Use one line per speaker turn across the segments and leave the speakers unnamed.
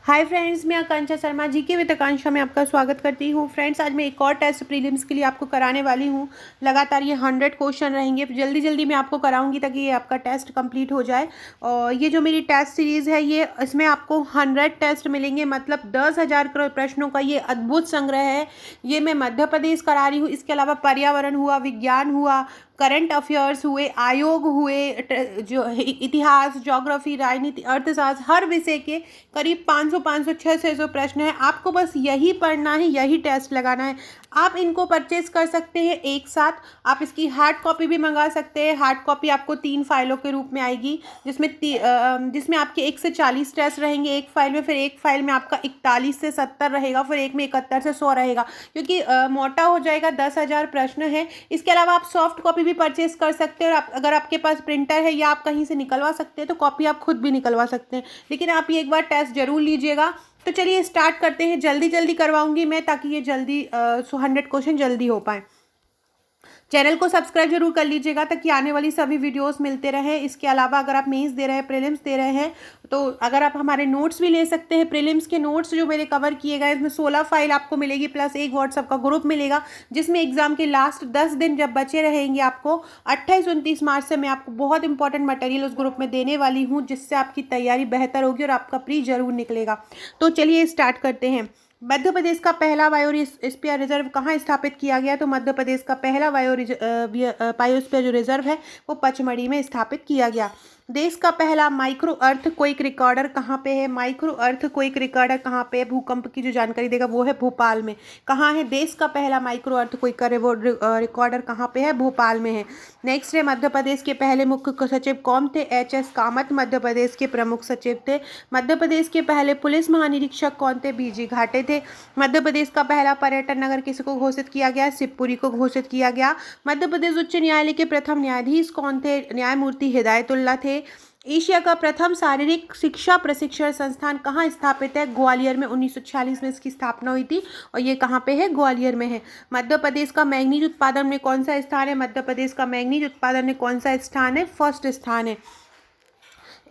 Hi friends, मैं आकांक्षा Sharma GK with आकांक्षा में आपका स्वागत करती हूँ। फ्रेंड्स, आज मैं एक और टेस्ट प्रीलिम्स के लिए आपको कराने वाली हूँ। लगातार ये 100 क्वेश्चन रहेंगे, जल्दी जल्दी मैं आपको कराऊंगी ताकि ये आपका टेस्ट कंप्लीट हो जाए। और ये जो मेरी टेस्ट सीरीज़ है, ये इसमें आपको 100 टेस्ट मिलेंगे, मतलब 10,000 करोड़ प्रश्नों का ये अद्भुत संग्रह है। ये मैं मध्य प्रदेश करा रही हूँ। इसके अलावा पर्यावरण हुआ, विज्ञान हुआ, करंट अफेयर्स हुए, आयोग हुए, जो इतिहास, ज्योग्राफी, राजनीति, अर्थशास्त्र, हर विषय के करीब 500 600 प्रश्न हैं। आपको बस यही पढ़ना है, यही टेस्ट लगाना है। आप इनको परचेज कर सकते हैं एक साथ। आप इसकी हार्ड कॉपी भी मंगा सकते हैं। हार्ड कॉपी आपको 3 फाइलों के रूप में आएगी, जिसमें आपके 1 से 40 टेस्ट रहेंगे एक फाइल में। फिर एक फाइल में आपका 41 से 70 रहेगा, फिर एक में 71 से 100 रहेगा, क्योंकि मोटा हो जाएगा। 10,000 प्रश्न है। इसके अलावा आप सॉफ्ट कॉपी भी परचेज कर सकते हैं, और अगर आपके पास प्रिंटर है या आप कहीं से निकलवा सकते हैं तो कॉपी आप खुद भी निकलवा सकते हैं। लेकिन आप ये एक बार टेस्ट जरूर लीजिएगा। तो चलिए स्टार्ट करते हैं। जल्दी जल्दी करवाऊंगी मैं, ताकि ये जल्दी 100 क्वेश्चन जल्दी हो पाए। चैनल को सब्सक्राइब जरूर कर लीजिएगा ताकि आने वाली सभी वीडियोस मिलते रहें। इसके अलावा अगर आप मेंस दे रहे हैं, प्रीलिम्स दे रहे हैं, तो अगर आप हमारे नोट्स भी ले सकते हैं। प्रीलिम्स के नोट्स जो मेरे कवर किए गए, इसमें 16 फाइल आपको मिलेगी, प्लस एक व्हाट्सएप का ग्रुप मिलेगा, जिसमें एग्जाम के लास्ट 10 दिन जब बचे रहेंगे, आपको 28-29 मार्च से मैं आपको बहुत इंपॉर्टेंट मटेरियल उस ग्रुप में देने वाली हूँ, जिससे आपकी तैयारी बेहतर होगी और आपका प्री जरूर निकलेगा। तो चलिए स्टार्ट करते हैं। मध्य प्रदेश का पहला बायोस्फीयर रिजर्व कहाँ स्थापित किया गया? तो मध्य प्रदेश का पहला बायोस्फीयर जो रिजर्व है वो पचमढ़ी में स्थापित किया गया। देश का पहला माइक्रो अर्थक्वेक रिकॉर्डर कहाँ पे है? माइक्रो अर्थक्वेक रिकॉर्डर कहाँ पे है? भूकंप की जो जानकारी देगा वो है भोपाल में। कहाँ है देश का पहला माइक्रो अर्थक्वेक रिकॉर्डर? कहाँ पे है? भोपाल में है। नेक्स्ट है, मध्य प्रदेश के पहले मुख्य सचिव कौन थे? एच.एस. कामत मध्य प्रदेश के प्रमुख सचिव थे। मध्य प्रदेश के पहले पुलिस महानिरीक्षक कौन थे? बी.जी. घाटे थे। मध्य प्रदेश का पहला पर्यटन नगर किसको घोषित किया गया? शिवपुरी को घोषित किया गया। मध्य प्रदेश उच्च न्यायालय के प्रथम न्यायाधीश कौन थे? न्यायमूर्ति हिदायतुल्ला थे। एशिया का प्रथम शारीरिक शिक्षा प्रशिक्षण संस्थान कहाँ स्थापित है? ग्वालियर में। 1946 में इसकी स्थापना हुई थी, और ये कहाँ पे है? ग्वालियर में है। मध्य प्रदेश का मैंगनीज उत्पादन में कौन सा स्थान है? मध्य प्रदेश का मैंगनीज उत्पादन में कौन सा स्थान है? फर्स्ट स्थान है।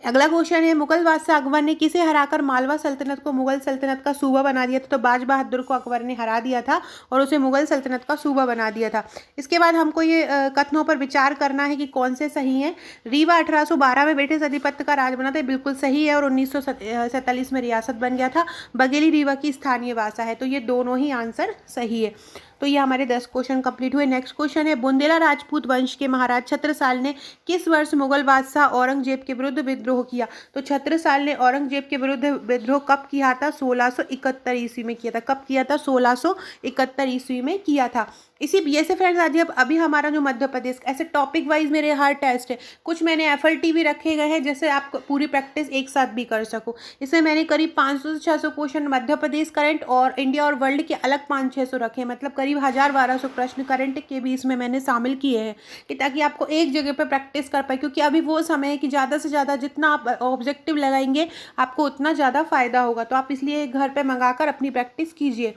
अगला क्वेश्चन है, मुगल बादशाह अकबर ने किसे हराकर मालवा सल्तनत को मुगल सल्तनत का सूबा बना दिया था? तो बाज बहादुर को अकबर ने हरा दिया था और उसे मुगल सल्तनत का सूबा बना दिया था। इसके बाद हमको ये कथनों पर विचार करना है कि कौन से सही हैं। रीवा 1812 में ब्रिटिश अधिपत्य का राज बना था, बिल्कुल सही है, और 1947 में रियासत बन गया था। बघेली रीवा की स्थानीय भाषा है, तो ये दोनों ही आंसर सही है। तो ये हमारे 10 क्वेश्चन कंप्लीट हुए। नेक्स्ट क्वेश्चन है, बुंदेला राजपूत वंश के महाराज छत्रसाल ने किस वर्ष मुगल बादशाह औरंगजेब के विरुद्ध विद्रोह किया? तो छत्रसाल ने औरंगजेब के विरुद्ध विद्रोह कब किया था? 1671 ईस्वी में किया था। कब किया था? 1671 ईस्वी में किया था। ये से फ्रेंड्स, आज अभी हमारा जो मध्य प्रदेश, ऐसे टॉपिक वाइज मेरे हर टेस्ट है। कुछ मैंने एफएलटी भी रखे गए हैं, जैसे आप पूरी प्रैक्टिस एक साथ भी कर सको। इसमें मैंने करीब 500 से 600 क्वेश्चन मध्य प्रदेश करंट और इंडिया और वर्ल्ड के अलग 500-600 रखे हैं, मतलब करीब 1000-1200 प्रश्न करंट के भी इसमें मैंने शामिल किए हैं, कि ताकि आपको एक जगह पर प्रैक्टिस कर पाए। क्योंकि अभी वो समय है कि ज़्यादा से ज़्यादा जितना आप ऑब्जेक्टिव लगाएंगे, आपको उतना ज़्यादा फायदा होगा। तो आप इसलिए घर पर मंगाकर अपनी प्रैक्टिस कीजिए।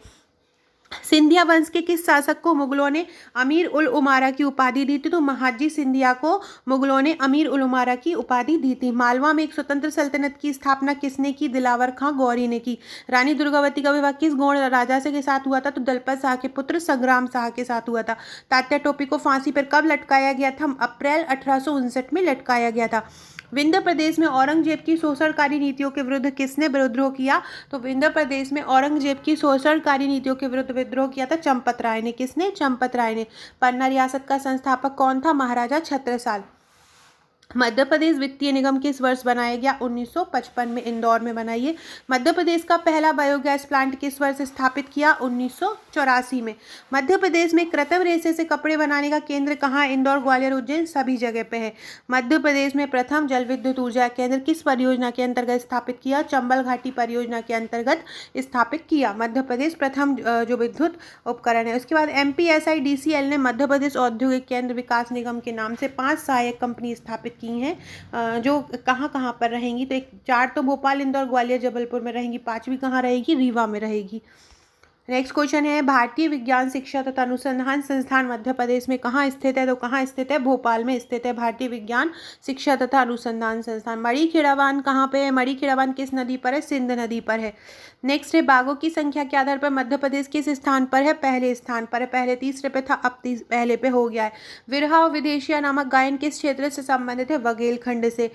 सिंधिया वंश के किस शासक को मुगलों ने अमीर उल उमारा की उपाधि दी थी? तो महाजी सिंधिया को मुगलों ने अमीर उल उमारा की उपाधि दी थी। मालवा में एक स्वतंत्र सल्तनत की स्थापना किसने की? दिलावर खां गौरी ने की। रानी दुर्गावती का विवाह किस गौड़ राजा से के साथ हुआ था? तो दलपत शाह के पुत्र संग्राम शाह के साथ हुआ था। तात्या टोपी को फांसी पर कब लटकाया गया था? अप्रैल 1859 में लटकाया गया था। विंध्य प्रदेश में औरंगजेब की शोषणकारी नीतियों के विरुद्ध किसने विद्रोह किया? तो विंध्य प्रदेश में औरंगजेब की शोषणकारी नीतियों के विरुद्ध विद्रोह किया था चंपत राय ने। किसने? चंपत राय ने। पन्ना रियासत का संस्थापक कौन था? महाराजा छत्रसाल। मध्य प्रदेश वित्तीय निगम किस वर्ष बनाया गया? 1955 में इंदौर में बनाइए। मध्य प्रदेश का पहला बायोगैस प्लांट किस वर्ष स्थापित किया? 1984 में। मध्य प्रदेश में कृत्रिम रेशे से कपड़े बनाने का केंद्र कहाँ है? इंदौर, ग्वालियर, उज्जैन, सभी जगह पे है। मध्य प्रदेश में प्रथम जल विद्युत ऊर्जा केंद्र किस परियोजना के अंतर्गत स्थापित किया? चंबल घाटी परियोजना के अंतर्गत स्थापित किया मध्य प्रदेश प्रथम जो विद्युत उपकरण है। उसके बाद MPSIDCL ने मध्य प्रदेश औद्योगिक केंद्र विकास निगम के नाम से 5 सहायक कंपनी स्थापित की हैं, जो कहाँ कहाँ पर रहेंगी? तो 4 तो भोपाल, इंदौर, ग्वालियर, जबलपुर में रहेंगी। 5वीं कहाँ रहेगी? रीवा में रहेगी। नेक्स्ट क्वेश्चन है, भारतीय विज्ञान शिक्षा तथा अनुसंधान संस्थान मध्य प्रदेश में कहाँ स्थित है? तो कहाँ स्थित है? भोपाल में स्थित है भारतीय विज्ञान शिक्षा तथा अनुसंधान संस्थान। मणिखेड़ा बांध कहाँ पे है? मणिखेड़ा बांध किस नदी पर है? सिंध नदी पर है। नेक्स्ट है, बाघों की संख्या के आधार पर मध्य प्रदेश किस स्थान पर है? पहले स्थान पर है। पहले तीसरे पे था, अब पहले पे हो गया है। विरहा और विदेशिया नामक गायन किस क्षेत्र से संबंधित है? बघेलखंड से।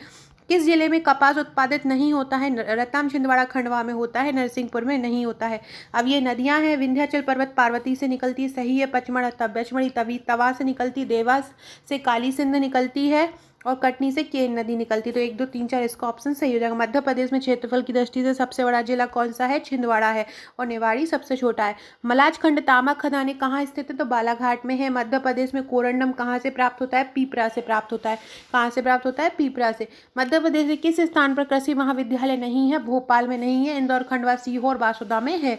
किस जिले में कपास उत्पादित नहीं होता है? रतलाम छिंदवाड़ा खंडवा में होता है, नरसिंहपुर में नहीं होता है। अब ये नदियां हैं, विंध्याचल पर्वत पार्वती से निकलती है, सही है। पचमढ़ी तवी तवा से निकलती, देवास से काली सिंध निकलती है और कटनी से केन नदी निकलती। तो 1 2 3 4 इसका ऑप्शन सही हो जाएगा। मध्य प्रदेश में क्षेत्रफल की दृष्टि से सबसे बड़ा जिला कौन सा है? छिंदवाड़ा है और निवाड़ी सबसे छोटा है। मलाजखंड ताम्रक खदानें कहाँ स्थित है? तो बालाघाट में है। मध्य प्रदेश में कोरंडम कहाँ से प्राप्त होता है? पीपरा से प्राप्त होता है। कहाँ से प्राप्त होता है? पीपरा से। मध्य प्रदेश में किस स्थान पर कृषि महाविद्यालय नहीं है? भोपाल में नहीं है, इंदौर, खंडवा, सीहोर, बासुदा में है।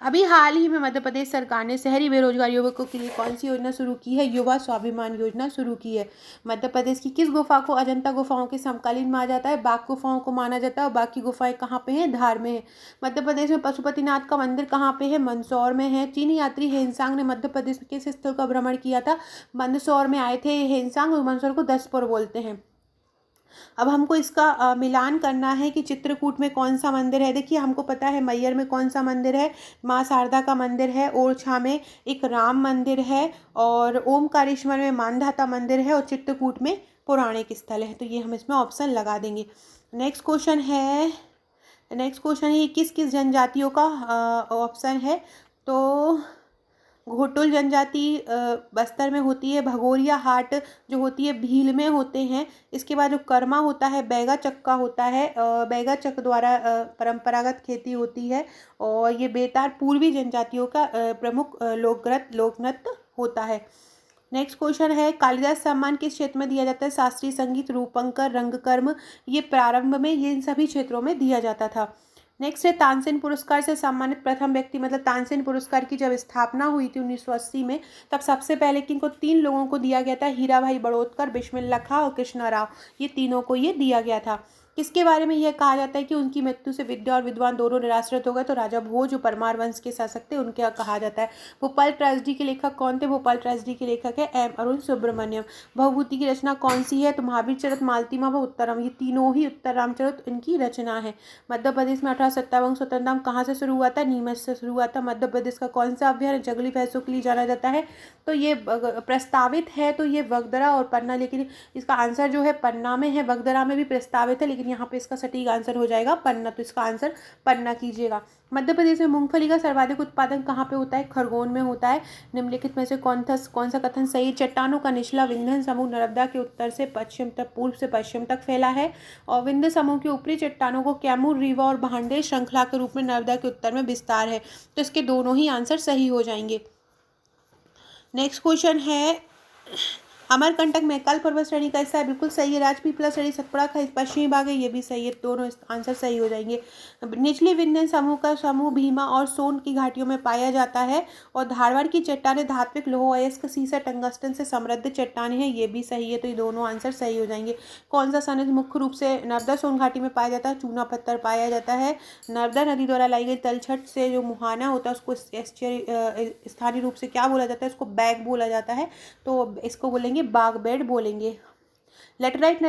अभी हाल ही में मध्य प्रदेश सरकार ने शहरी बेरोजगार युवकों के लिए कौन सी योजना शुरू की है? युवा स्वाभिमान योजना शुरू की है। मध्य प्रदेश की किस गुफा को अजंता गुफाओं के समकालीन माना जाता है? बाघ गुफाओं को माना जाता है और बाकी गुफाएं कहाँ पे हैं? धार में है। मध्य प्रदेश में पशुपतिनाथ का मंदिर कहाँ पे है? मंदसौर में है। चीनी यात्री हेनसांग ने मध्य प्रदेश में किस स्थल का भ्रमण किया था? मंदसौर में आए थे हेनसांग, और मंदसौर को 10 बोलते हैं। अब हमको इसका मिलान करना है कि चित्रकूट में कौन सा मंदिर है। देखिए, हमको पता है मैयर में कौन सा मंदिर है? माँ शारदा का मंदिर है। ओरछा में एक राम मंदिर है और ओमकारेश्वर में मानधाता मंदिर है और चित्रकूट में पौराणिक स्थल है। तो ये हम इसमें ऑप्शन लगा देंगे। नेक्स्ट क्वेश्चन है ये किस किस जनजातियों का ऑप्शन है? तो घोटुल जनजाति बस्तर में होती है। भगोरिया हाट जो होती है भील में होते हैं। इसके बाद जो कर्मा होता है बैगा चक का होता है। बैगा चक द्वारा परंपरागत खेती होती है और ये बेतार पूर्वी जनजातियों का प्रमुख लोकनृत्य होता है। नेक्स्ट क्वेश्चन है, कालिदास सम्मान किस क्षेत्र में दिया जाता है? शास्त्रीय संगीत, रूपंकर, रंगकर्म। ये प्रारंभ में ये इन सभी क्षेत्रों में दिया जाता था। नेक्स्ट है, तानसेन पुरस्कार से सम्मानित प्रथम व्यक्ति, मतलब तानसेन पुरस्कार की जब स्थापना हुई थी 1980 में, तब सबसे पहले किनको 3 लोगों को दिया गया था? हीराभाई बड़ौदकर, बिस्मिल्लाह खां और कृष्णा राव। ये तीनों को ये दिया गया था। किसके बारे में यह कहा जाता है कि उनकी मृत्यु से विद्या और विद्वान दोनों निराश्रित हो गए? तो राजा भोज जो परमार वंश के शासक थे उनके कहा जाता है। भोपाल ट्रेजेडी के लेखक कौन थे? भोपाल ट्रेजेडी के लेखक है एम अरुण सुब्रमण्यम। भवभूति की रचना कौन सी है? तो महावीर चरित, मालतीमा व उत्तरम, ये तीनों ही उत्तर रामचरित इनकी रचना है। मध्य प्रदेश में 1857 स्वतंत्रता कहाँ से शुरू हुआ था? नीमच से शुरू हुआ था। मध्य प्रदेश का कौन सा अभ्यारण्य जंगली भैंसों के लिए जाना जाता है? तो ये प्रस्तावित है, तो ये वगदरा और पन्ना, लेकिन इसका आंसर जो है पन्ना में है। वगदरा में भी प्रस्तावित है, लेकिन यहाँ पे इसका सटीक आंसर हो जाएगा पन्ना। तो इसका आंसर पन्ना कीजिएगा। मध्य प्रदेश में मूंगफली का सर्वाधिक उत्पादन कहाँ पे होता है? खरगोन में होता है। निम्नलिखित में से कौन सा कथन सही? चट्टानों का निचला विंध्य समूह नर्मदा के उत्तर से पश्चिम तक, पूर्व से पश्चिम तक फैला है और विंध्य समूह के ऊपरी चट्टानों को कैमूर, रीवा और भांडे श्रृंखला के रूप में नर्मदा के उत्तर में विस्तार है। तो इसके दोनों ही आंसर सही हो जाएंगे। नेक्स्ट क्वेश्चन है, अमरकंटक मैकाल पर्वत श्रेणी का हिस्सा है। बिल्कुल सही है। राजपीपला श्रेणी सतपुड़ा का पश्चिमी भाग है, ये भी सही है। दोनों आंसर सही हो जाएंगे। निचले विंध्य समूह का समूह भीमा और सोन की घाटियों में पाया जाता है और धारवाड़ की चट्टानें धात्विक लोह अयस्क सीसा टंगस्टन से समृद्ध चट्टानें हैं, ये भी सही है। तो ये दोनों आंसर सही हो जाएंगे। कौन सा खनिज मुख्य रूप से नर्मदा सोन घाटी में पाया जाता है? चूना पत्थर पाया जाता है। नर्मदा नदी द्वारा लाई गई तलछट से जो मुहाना होता है उसको स्थानीय रूप से क्या बोला जाता है? उसको बैग बोला जाता है। तो इसको बोलेंगे बाग बेड बोलेंगे। लेटराइट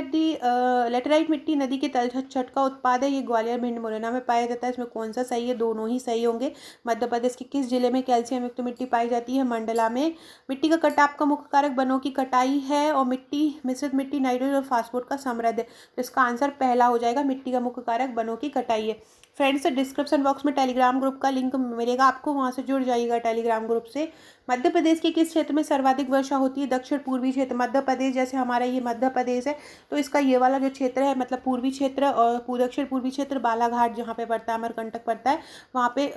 मिट्टी नदी के तलछट का उत्पाद है। ये ग्वालियर, भिंड, मुरैना में पाया जाता है। इसमें कौन सा सही है? दोनों ही सही होंगे। मध्य प्रदेश के किस जिले में कैल्शियम युक्त मिट्टी पाई जाती है? मंडला में। मिट्टी का कटाव का मुख्य कारक वनों की कटाई है और मिश्रित मिट्टी नाइट्रोजन और फास्फोरस का समृद्ध है। तो इसका आंसर पहला हो जाएगा, मिट्टी का मुख्य कारक वनों की कटाई है। फ्रेंड्स, डिस्क्रिप्शन बॉक्स में टेलीग्राम ग्रुप का लिंक मिलेगा आपको, वहाँ से जुड़ जाइएगा टेलीग्राम ग्रुप से। मध्य प्रदेश के किस क्षेत्र में सर्वाधिक वर्षा होती है? दक्षिण पूर्वी क्षेत्र। मध्य प्रदेश जैसे हमारा ये मध्य प्रदेश है, तो इसका ये वाला जो क्षेत्र है, मतलब पूर्वी क्षेत्र और दक्षिण पूर्वी क्षेत्र, बालाघाट जहाँ पे पड़ता है, अमरकंटक पड़ता है, वहाँ पे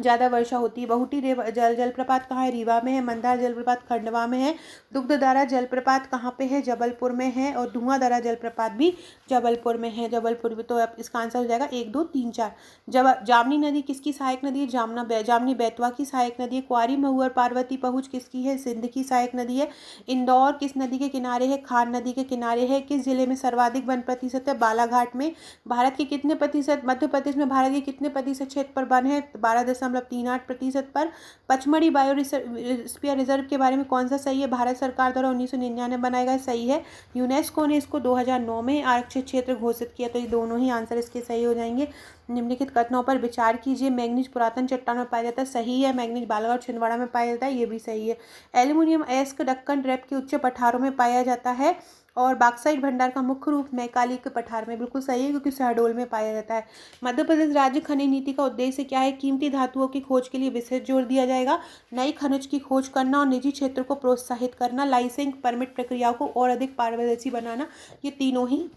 ज़्यादा वर्षा होती है। बहुटी जलप्रपात कहाँ है? रीवा में है। मंदार जलप्रपात खंडवा में है। दुग्धधारा जलप्रपात कहाँ पे है? जबलपुर में है। और धुआंधारा जलप्रपात भी जबलपुर में है। जबलपुर भी। तो अब इसका आंसर हो जाएगा 1 2 3 4। जामनी नदी किसकी सहायक नदी है? जामनी बैतवा की सहायक नदी है। कुआरी, महुआ, पार्वती, पहुंच किसकी है? सिंध की सहायक नदी है। इंदौर किस नदी के किनारे है? खान नदी के किनारे है। किस जिले में सर्वाधिक वन प्रतिशत है? बालाघाट में। भारत के कितने प्रतिशत, मध्य प्रदेश में भारत के कितने प्रतिशत क्षेत्र पर वन है? 12 4.38% पर। पचमढ़ी बायोस्फीयर रिजर्व के बारे में कौन सा सही है? भारत सरकार द्वारा 1999 में बनाया गया, सही है। यूनेस्को ने इसको 2009 में आरक्षित क्षेत्र घोषित किया, तो ये दोनों ही आंसर इसके सही हो जाएंगे। निम्नलिखित कथनों पर विचार कीजिए। मैग्नीज पुरातन चट्टान में पाया जाता है, सही है। मैग्नीज बालाघाट और छिंदवाड़ा में पाया जाता है, ये भी सही है। एल्यूमिनियम अयस्क दक्कन ड्रैप के उच्च पठारों में पाया जाता है और बॉक्साइट भंडार का मुख्य रूप मैकाली के पठार में, बिल्कुल सही है क्योंकि शहडोल में पाया जाता है। मध्य प्रदेश राज्य खनिज नीति का उद्देश्य क्या है? कीमती धातुओं की खोज के लिए विशेष जोर दिया जाएगा, नई खनिज की खोज करना और निजी क्षेत्र को प्रोत्साहित करना, लाइसेंस परमिट प्रक्रियाओं को और अधिक पारदर्शी बनाना, ये तीनों ही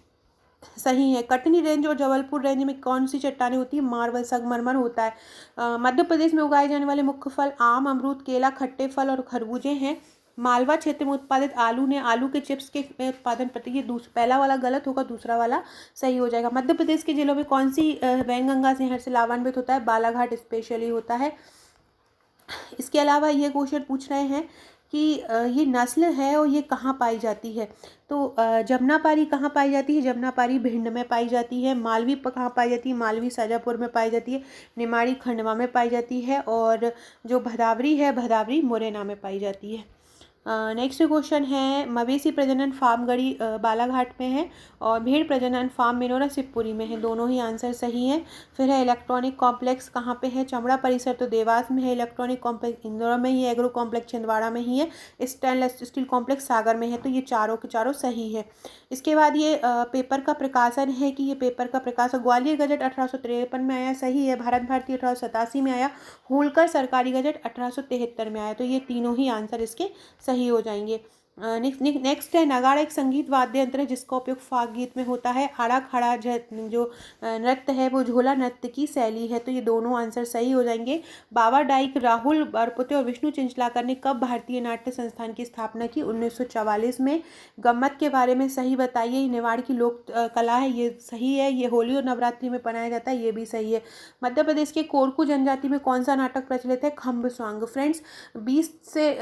सही है। कटनी रेंज और जबलपुर रेंज में कौन सी चट्टानें होती है? मार्बल संगमरमर होता है। मध्य प्रदेश में उगाए जाने वाले मुख्य फल आम, अमरूद, केला, खट्टे फल और खरबूजे हैं। मालवा क्षेत्र में उत्पादित आलू ने आलू के चिप्स के उत्पादन प्रति, ये पहला वाला गलत होगा, दूसरा वाला सही हो जाएगा। मध्य प्रदेश के जिलों में कौन सी वैनगंगा नहर से लाभान्वित होता है? बालाघाट स्पेशली होता है। इसके अलावा ये क्वेश्चन पूछ रहे हैं कि ये नस्ल है और ये कहाँ पाई जाती है? तो जमुनापारी कहाँ पाई जाती है? जमुनापारी भिंड में पाई जाती है। मालवी कहाँ पाई जाती है? मालवी शाजापुर में पाई जाती है। निमाड़ी खंडवा में पाई जाती है और जो भदावरी है, भदावरी मुरैना में पाई जाती है। नेक्स्ट क्वेश्चन है, मवेशी प्रजनन फार्म गढ़ी बालाघाट में है और भेड़ प्रजनन फार्म मेनोरा शिवपुरी में है, दोनों ही आंसर सही है। फिर है इलेक्ट्रॉनिक कॉम्प्लेक्स कहाँ पे है? चमड़ा परिसर तो देवास में है, इलेक्ट्रॉनिक कॉम्प्लेक्स इंदौर में ही है, एग्रो कॉम्प्लेक्स छिंदवाड़ा में ही है, स्टेनलेस स्टील कॉम्प्लेक्स सागर में है, तो ये चारों के चारों सही है। इसके बाद ये पेपर का प्रकाशन है कि ये पेपर का प्रकाशन ग्वालियर गजट 1853 में आया, सही है। भारत भारती 1887 में आया, होलकर सरकारी गजट 1873 में आया, तो ये तीनों ही आंसर इसके सही हो जाएंगे। नेक्स्ट है, नगाड़ा एक संगीत वाद्य यंत्र है जिसका उपयोग फाग गीत में होता है। आड़ा खड़ा जो नृत्य है वो झोला नृत्य की शैली है, तो ये दोनों आंसर सही हो जाएंगे। बाबा डाइक, राहुल बरपुते और विष्णु चिंचलाकर ने कब भारतीय नाट्य संस्थान की स्थापना की? 1944 में। गम्मत के बारे में सही बताइए, ये निवाड़ की लोक कला है, ये सही है। ये होली और नवरात्रि में मनाया जाता है, ये भी सही है। मध्य प्रदेश के कोरकू जनजाति में कौन सा नाटक प्रचलित है? खम्ब स्वांग। फ्रेंड्स 20 से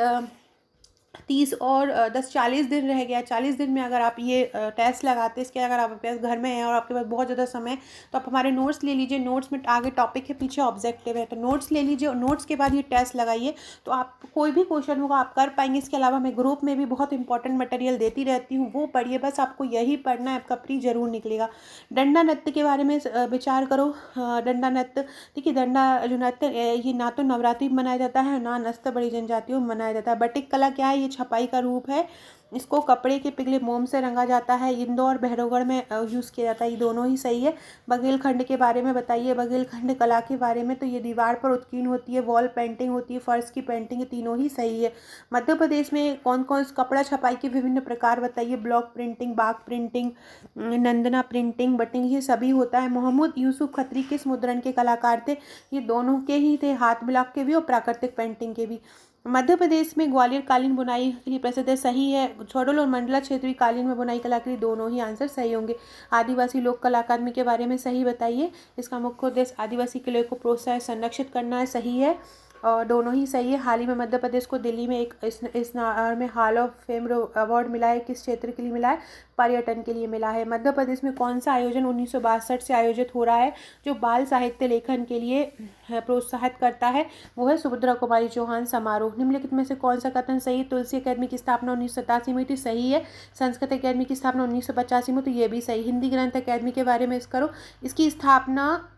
30 और 10 40 दिन रह गया। 40 दिन में अगर आप ये टेस्ट लगाते, इसके अगर आप पास घर में हैं और आपके पास बहुत ज़्यादा समय है तो आप हमारे नोट्स ले लीजिए। नोट्स में आगे टॉपिक है, पीछे ऑब्जेक्टिव है, तो नोट्स ले लीजिए और नोट्स के बाद ये टेस्ट लगाइए, तो आप कोई भी क्वेश्चन होगा आप कर पाएंगे। इसके अलावा मैं ग्रुप में भी बहुत इंपॉर्टेंट मटेरियल देती रहती हूँ, वो पढ़िए, बस आपको यही पढ़ना है, आपका प्री जरूर निकलेगा। डंडा नृत्य के बारे में विचार करो। डंडा नृत्य, देखिए डंडा जो नृत्य ये ना तो नवरात्रि में मनाया जाता है, ना नस्तर बड़ी जनजातियों में मनाया जाता है। बटिक कला क्या है? ये छपाई का रूप है, इसको कपड़े के पिघले मोम से रंगा जाता है। इंदौर भैरवगढ़ में यूज़ किया जाता है, ये दोनों ही सही है। बघेलखंड के बारे में बताइए, बघेलखंड कला के बारे में, तो ये दीवार पर उत्कीर्ण होती है, वॉल पेंटिंग होती है, फर्श की पेंटिंग, ये तीनों ही सही है। मध्य प्रदेश में कौन कौन कपड़ा छपाई के विभिन्न प्रकार बताइए? ब्लॉक प्रिंटिंग, बाग प्रिंटिंग, नंदना प्रिंटिंग, बटिंग, ये सभी होता है। मोहम्मद यूसुफ खत्री किस मुद्रण के कलाकार थे? ये दोनों के ही थे, हाथ ब्लॉक के भी और प्राकृतिक पेंटिंग के भी। मध्य प्रदेश में ग्वालियर कालीन बुनाई के लिए प्रसिद्ध है, सही है। छोडल और मंडला क्षेत्रीय कालीन में बुनाई कला के लिए, दोनों ही आंसर सही होंगे। आदिवासी लोक कला अकादमी के बारे में सही बताइए, इसका मुख्य उद्देश्य आदिवासी कला को प्रोत्साहित संरक्षित करना है, सही है। और दोनों ही सही है। हाल ही में मध्य प्रदेश को दिल्ली में एक इस में हॉल ऑफ फेम अवार्ड मिला है, किस क्षेत्र के लिए मिला है? पर्यटन के लिए मिला है। मध्य प्रदेश में कौन सा आयोजन 1962 से आयोजित हो रहा है जो बाल साहित्य लेखन के लिए प्रोत्साहित करता है? वो है सुभद्रा कुमारी चौहान समारोह। निम्नलिखित में से कौन सा कथन सही है? तुलसी अकादमी की स्थापना 1987 में थी, सही है। संस्कृत अकादमी की स्थापना 1985 में, तो ये भी सही। हिंदी ग्रंथ अकादमी के बारे में करो, इसकी स्थापना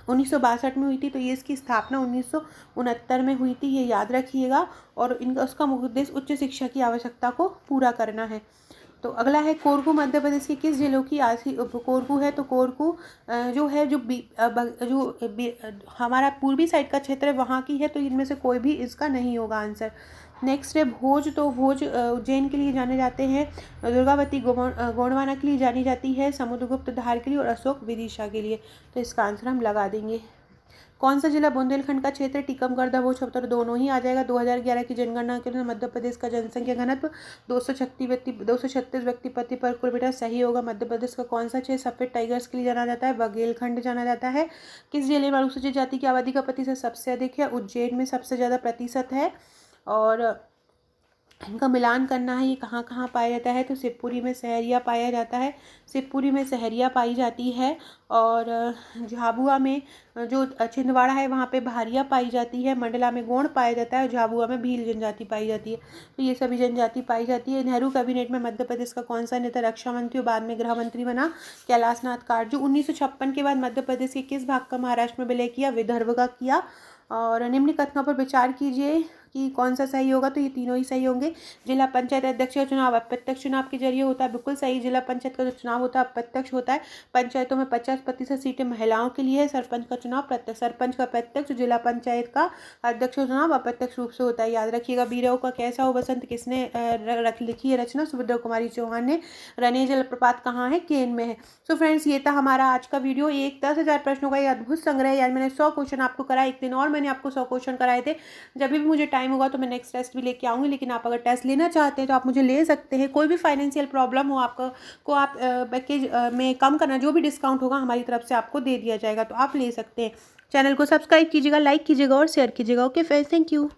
1962 में हुई थी, तो ये इसकी स्थापना 1969 में हुई थी, ये याद रखिएगा। और इनका उसका मुख्य उद्देश्य उच्च शिक्षा की आवश्यकता को पूरा करना है। तो अगला है, कोरकू मध्य प्रदेश के किस जिलों की कोरकू है? तो कोरकू जो है हमारा पूर्वी साइड का क्षेत्र है वहाँ की है, तो इनमें से कोई भी इसका नहीं होगा आंसर। नेक्स्ट है भोज, तो भोज उज्जैन के लिए जाने जाते हैं, दुर्गावती गोंडवाना के लिए जानी जाती है, समुद्रगुप्त धार के लिए और अशोक विदिशा के लिए, तो इसका आंसर हम लगा देंगे। कौन सा जिला बुंदेलखंड का क्षेत्र? टीकमगढ़, दमोह, छतरपुर, दोनों ही आ जाएगा। 2011 की जनगणना के अनुसार मध्य प्रदेश का जनसंख्या घनत्व 236 व्यक्ति प्रति पर किलोमीटर, सही होगा। मध्य प्रदेश का कौन सा क्षेत्र सफेद टाइगर्स के लिए जाना जाता है? बघेलखंड जाना जाता है। किस जिले में अनुसूचित जाति की आबादी का प्रतिशत सबसे अधिक है? उज्जैन में सबसे ज़्यादा प्रतिशत है। और इनका मिलान करना है, ये कहाँ कहाँ पाया जाता है। तो शिवपुरी में सहरिया पाया जाता है, शिवपुरी में सहरिया पाई जाती है। और झाबुआ में जो छिंदवाड़ा है वहाँ पे भारिया पाई जाती है। मंडला में गोंड पाया जाता है और झाबुआ में भील जनजाति पाई जाती है। तो ये सभी जनजाति पाई जाती है। नेहरू कैबिनेट में मध्य प्रदेश का कौन सा नेता रक्षा मंत्री और बाद में गृह मंत्री बना? कैलाशनाथ काटजू। 1956 के बाद मध्य प्रदेश के किस भाग का महाराष्ट्र में विलय किया? विदर्भ का किया। और निम्न कथनों पर विचार कीजिए कि कौन सा सही होगा। तो ये तीनों ही सही होंगे। जिला पंचायत अध्यक्ष का चुनाव अप्रत्यक्ष चुनाव के जरिए होता है, बिल्कुल सही। जिला पंचायत का जो चुनाव होता है अप्रत्यक्ष होता है। पंचायतों में 50% सीटें महिलाओं के लिए है। सरपंच का चुनाव प्रत्यक्ष, सरपंच का प्रत्यक्ष, जिला पंचायत का अध्यक्ष का चुनाव अप्रत्यक्ष रूप से होता है। याद रखिएगा। बीरऊ का कैसा हो बसंत किसने लिखी है रचना? सुभद्रा कुमारी चौहान ने। रने जलप्रपात कहाँ है? केन में है। सो फ्रेंड्स, ये था हमारा आज का वीडियो। एक 10,000 प्रश्नों का ये अद्भुत संग्रह। यार मैंने 100 क्वेश्चन आपको कराए। एक दिन और मैंने आपको 100 क्वेश्चन कराए थे। जब भी मुझे टाइम होगा तो मैं नेक्स्ट टेस्ट भी लेके आऊँगी। लेकिन आप अगर टेस्ट लेना चाहते हैं तो आप मुझे ले सकते हैं। कोई भी फाइनेंशियल प्रॉब्लम हो आपको को आप पैकेज में कम करना, जो भी डिस्काउंट होगा हमारी तरफ से आपको दे दिया जाएगा, तो आप ले सकते हैं। चैनल को सब्सक्राइब कीजिएगा, लाइक कीजिएगा और शेयर कीजिएगा। Okay friends, thank you.